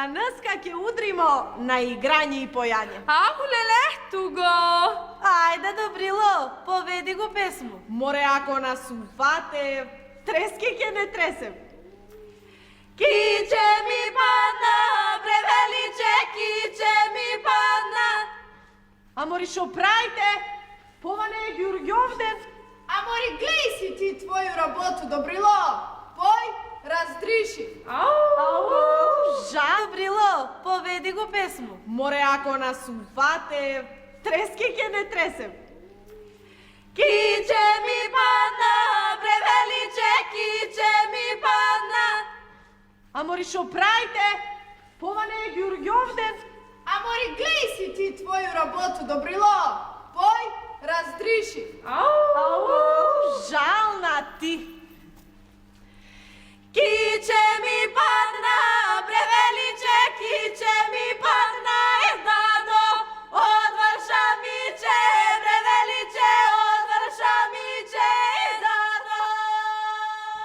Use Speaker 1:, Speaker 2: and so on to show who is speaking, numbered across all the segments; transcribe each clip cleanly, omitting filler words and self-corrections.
Speaker 1: Днеска ќе удримо на играње и појање.
Speaker 2: Ау, леле, туго!
Speaker 1: Ајде, Добрило, поведи го песму. Море, ако нас уфате, трески ќе не тресем. Киче ми падна, превеличе, киче ми падна. Амори, шо правите? Поване е Ѓурѓовден.
Speaker 3: Амори, глеј си ти твоју работу, Добрило. Пој, раздриши.
Speaker 1: Ау, жа, Добрило, поведи го песму. Море, ако нас уфате, трески ќе не тресем. Киче ми падна, превеличе, киче ми падна. Амори, шо правите? Поване е Ѓурѓовден.
Speaker 3: Амори, глеј си ти твоју работу, Добрило. Пој, раздриши.
Speaker 1: Ау, жална ти. Киче ми падна, превеличе, киче ми падна, дадо, одврша миче, превеличе, одврша миче, дадо.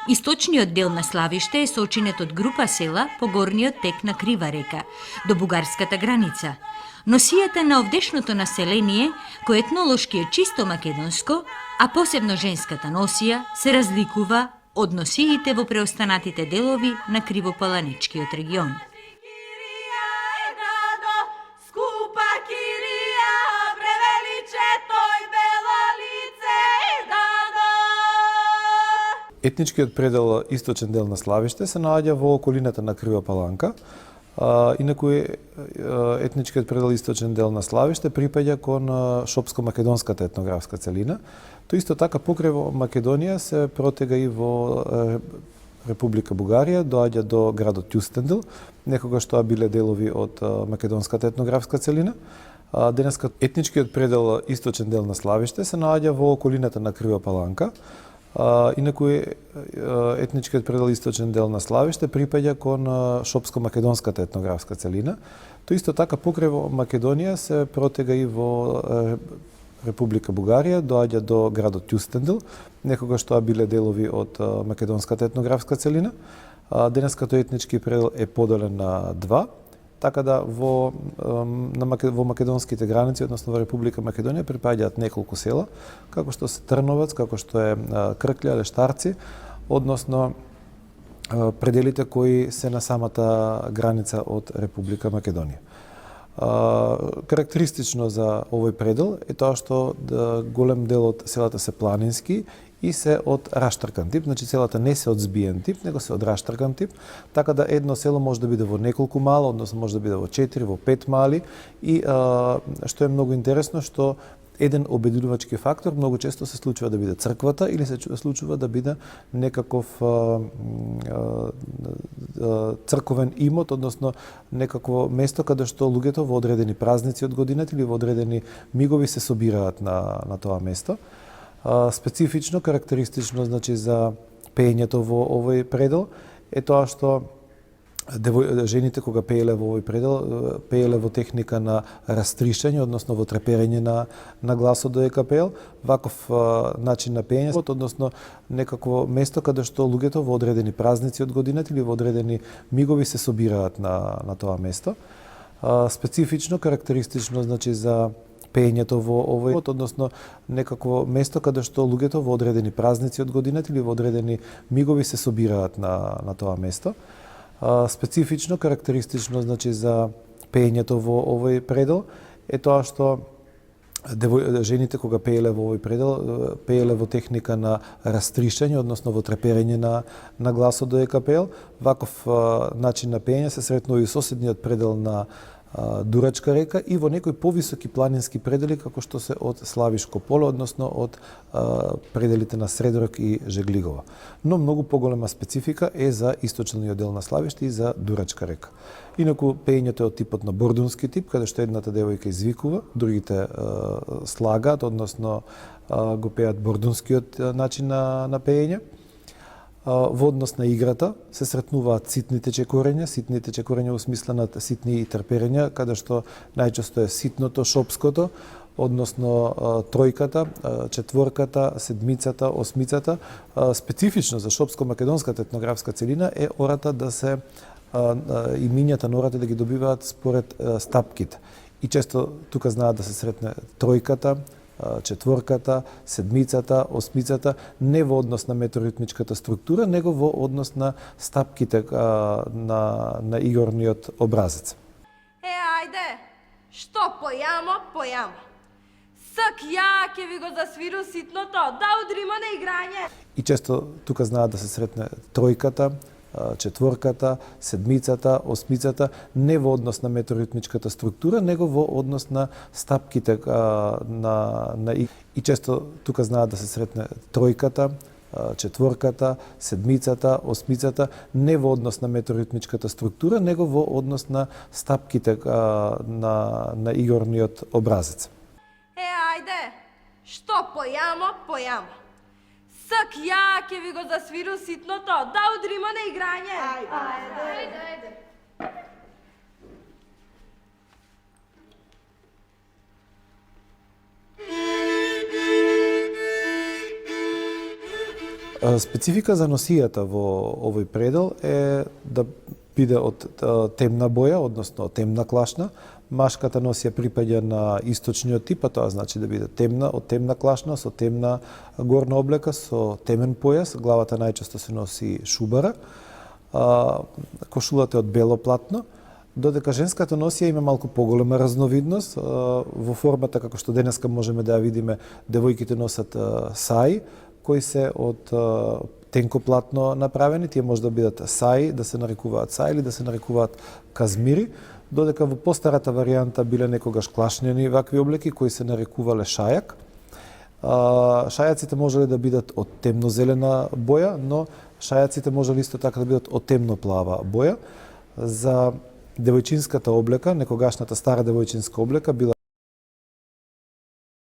Speaker 4: Источниот дел на Славиште е сочинет од група села по горниот тек на Крива река, до бугарската граница. Носијата на овдешното население, кој етнолошки е чисто македонско, а посебно женската носија, се разликува од носиите во преостанатите делови на Кривопаланичкиот регион.
Speaker 1: Кирија е дадо, скупа кирија, превеличе, тој бело лице е дадо.
Speaker 5: Етничкиот предел источен дел на Славиште се наоѓа во околината на Крива Паланка. Инаку етничкиот предел источен дел на Славиште припаѓа кон шопско-македонската етнографска целина. Тоа исто така покрај Македонија се протега и во Република Бугарија, доаѓа до градот Кюстендил, некогаш тоа биле делови од македонската етнографска целина. Денеска етничкиот предел источен дел на Славиште се наоѓа во околината на Крива Паланка. Инаку етничкиот предел источен дел на Славиште припаѓа кон шопско-македонската етнографска целина. Тоа исто така покрај Македонија се протега и во Република Бугарија, доаѓа до градот Кюстендил, некогаш тоа биле делови од македонската етнографска целина. Денеска тој етнички предел е поделен на два, така да во македонските граници, односно во Република Македонија, припаѓаат неколку села, како што се Трновец, како што е Крклја, Лештарци, односно пределите кои се на самата граница од Република Македонија. Карактеристично за овој предел е тоа што голем дел од селата се планински и се од раштркан тип, значи селата не се од збиен тип, него се од раштркан тип, така да едно село може да биде во неколку мала, односно може да биде во 4, во 5 мали и што е многу интересно што еден обединувачки фактор многу често се случува да биде црквата или се случува да биде некаков црковен имот, односно некакво место каде што луѓето во одредени празници од годината или во одредени мигови се собираат на тоа место. Специфично, карактеристично значи за пеењето во овој предел е тоа што жените кога пееле во овој предел, пееле во техника на растришање, односно во треперење на гласот додека пеел, ваков начин на пеење, односно некакво место каде што луѓето во одредени празници од годината или во одредени мигови се собираат на тоа место. Специфично, карактеристично значи за пеењето во овој, односно некакво место каде што луѓето во одредени празници од годината или во одредени мигови се собираат на тоа место. Специфично, карактеристично значи за пеењето во овој предел е тоа што жените кога пееле во овој предел, пееле во техника на растришање, односно во треперење на гласот додека пеел. Ваков начин на пеење се сретнува и соседниот предел на Дурачка река и во некои повисоки планински предели како што се од Славишко поле, односно од пределите на Средорок и Жеглигова. Но многу поголема специфика е за источниот дел на Славиште и за Дурачка река. Инаку пеењето е од типот на бордунски тип, каде што едната девојка извикува, другите слагаат, односно го пеат бордунскиот начин на пеење. Во однос на играта се сретнуваат ситните чекорења усмисленат ситни и трперења, каде што најчесто е ситното, шопското, односно тројката, четворката, седмицата, осмицата. Специфично за шопско-македонската етнографска целина е ората да се имињата на ората да ги добиваат според стапките. И често тука знаат да се сретне тројката, четворката, седмицата, осмицата, не во однос на меторитмичката структура, него во однос на стапките на игорниот образец.
Speaker 2: Ајде, што појамо, појамо. Сак ја ќе ви го засвиру ситното, да удримо на играње.
Speaker 5: И често тука знаат да се сретне тројката, четворката, седмицата, осмицата, не во однос на меторитмичката структура, него во однос на стапките и често тука знаат да се сретне тројката, четворката, седмицата, осмицата, не во однос на меторитмичката структура, него во однос на стапките на игорниот образец.
Speaker 2: Ајде, што појамо, појамо. Сак ја ќе ви го засвиру ситното, да удримо на играње.
Speaker 3: Ајде.
Speaker 5: Специфика за носијата во овој предел е да биде од темна боја, односно темна клашна. Машката носија припаѓа на источниот тип, а тоа значи да биде темна, од темна клашна, со темна горна облека, со темен појас. Главата најчесто се носи шубара. Кошулата е од бело платно, додека женската носија има малку поголема разновидност. Во формата како што денеска можеме да ја видиме, девојките носат саи, кои се од тенко платно направени. Тие може да бидат саи, да се нарекуваат саи или да се нарекуваат казмири, додека во постарата варијанта биле некогаш клашнени вакви облеки кои се нарекувале шајак. Шајаците можеле да бидат од темнозелена боја, но шајаците можеле исто така да бидат од темноплава боја. За девојчинската облека, некогашната стара девојчинска облека била